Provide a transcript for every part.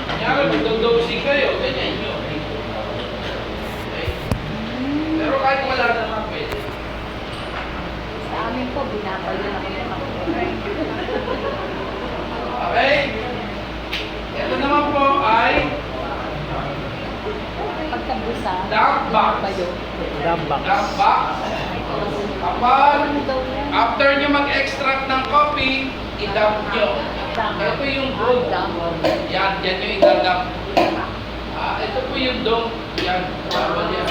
Kanyari, magdodosing kayo, ganyan nyo. Okay? Pero kahit wala naman pwede. Sa amin po, binabal na kami ng Okay? Ito naman po ay pagkabusa. dump box. Dump box. Dump box. Kapag after nyo mag-extract ng coffee, i-dump nyo. Ito yung gold. Yan, yan yung i-dump. Ito po yung dong. Yan, bawal yan.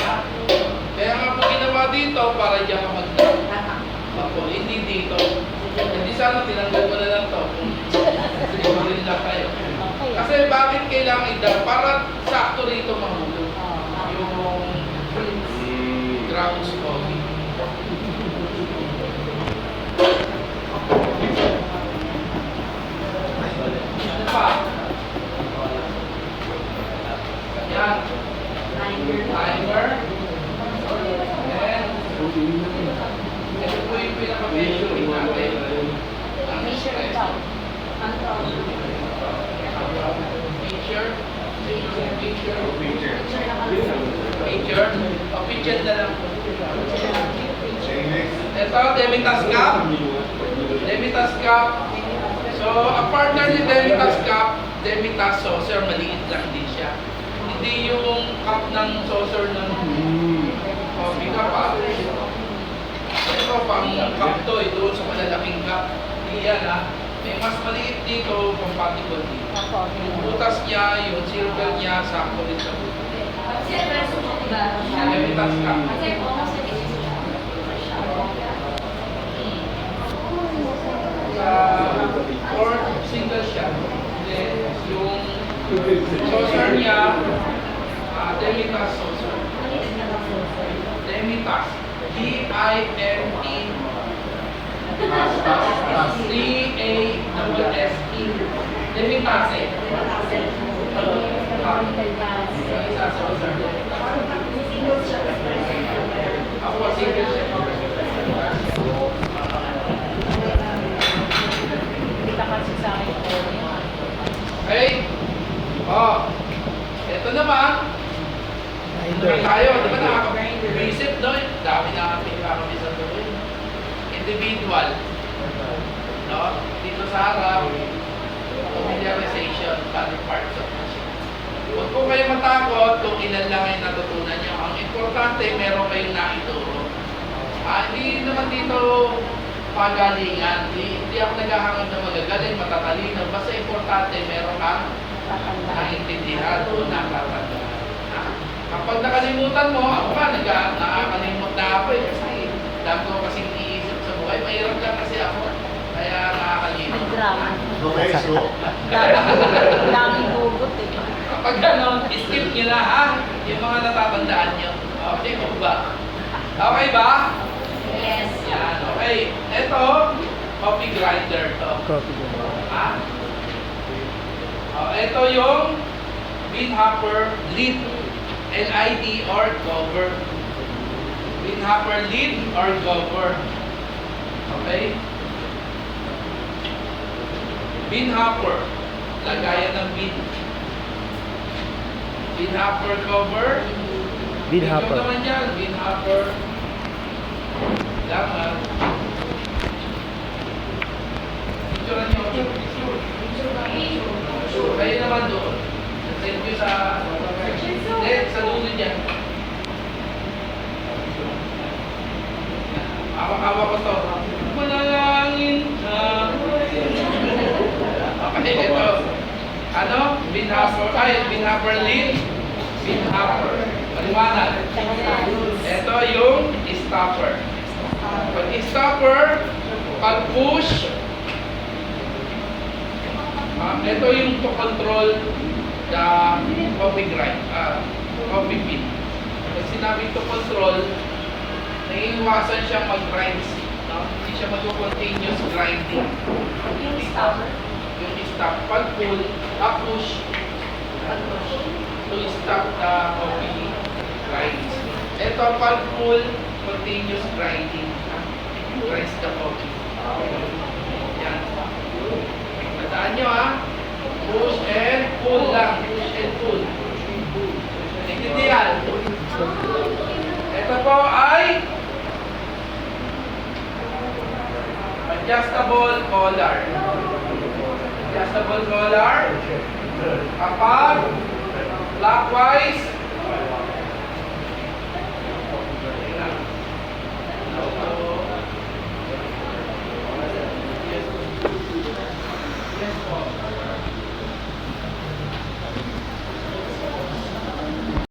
Kaya nga po ginawa dito para dyan ka mag-dump. Hindi dito. Hindi sana tinanggal ko na lang to. Hindi lang kayo. Kasi bakit kailangan i-dump? Para sakto rito mahulog. Yung grounds coffee. Pa. Yan. Timer. And ito po yung pinaka-measuring natin. Ang Measure ito. picture. Picture. O, picture na lang. Ito, Demitas Cup. Demitas Cup. So, ang partner ni Demitas Cup, Demitas Saucer, maliit lang din siya. Hindi yung cup ng saucer ng coffee cup. Ito, pang cup to, doon sa malalaking cup. Hindi yan may mas maliit dito, compatible dito. Yung butas niya, yung circle niya, sakto rin sa butas. Demitas Cup. Or single shot. Then, yung saucer niya, Demitas saucer. Demitas. D-I-M-E-C-A-S-E. Demitas eh. Isa saucer. Ako single shot. Okay? Ito naman. Tuloy tayo. Di ba nakaka-visit doon? Dami na kami sa tuloy. Individual. No? Dito sa harap, familiarization, body parts of machine. Huwag po kayo matakot kung ilan lang ay natutunan nyo. Ang importante, meron kayong naituro. Hindi naman dito pagalingan. Hindi ako naghahangad na magagaling, matatalino. Basta importante, meron kang naiintindihan o nakatandaan. Kapag nakalimutan mo, ako pa, nakakalimut na ako eh. Kasi dami ko kasing iisip sa buhay. Mahirap lang kasi ako. Kaya nakakalimut. Drama. Okay, so. Daming hugot eh. Kapag skip nyo na yung mga natatandaan nyo. Okay ba? Okay ba? Yes. Yan, okay. Ito, coffee grinder to. Ito yung bean hopper lid. LID or cover. Bean hopper lid or cover. Okay? Bean hopper. Lagayan ng bean. Bean hopper cover. Bean hopper. Ito naman yan, bean hopper. Laman. Picturean nyo. Kayo naman doon. Send nyo sa... Hindi, sa dulo dyan. Awa-awa ko to. Manalangin ka. Okay, ito. Ano? Bean hopper. Ay, bean hopper lid. Bean hopper. Paliwanag. Ito yung stopper. Pag stopper, pag push, ito yung to control the coffee grind, coffee bean. Pag sinabi to control, naiiwasan siyang mag-grind, no? Hindi siya mag-continuous grinding. Yung stopper. Yung stop, pag pull, push, to stop the coffee grinds. Ito pag pull, continuous grinding. Grinds the coffee. Yan. Tandaan nyo Full lang. Push and pull. Intindihan. Ito po ay adjustable collar. Adjustable collar. Kapag clockwise,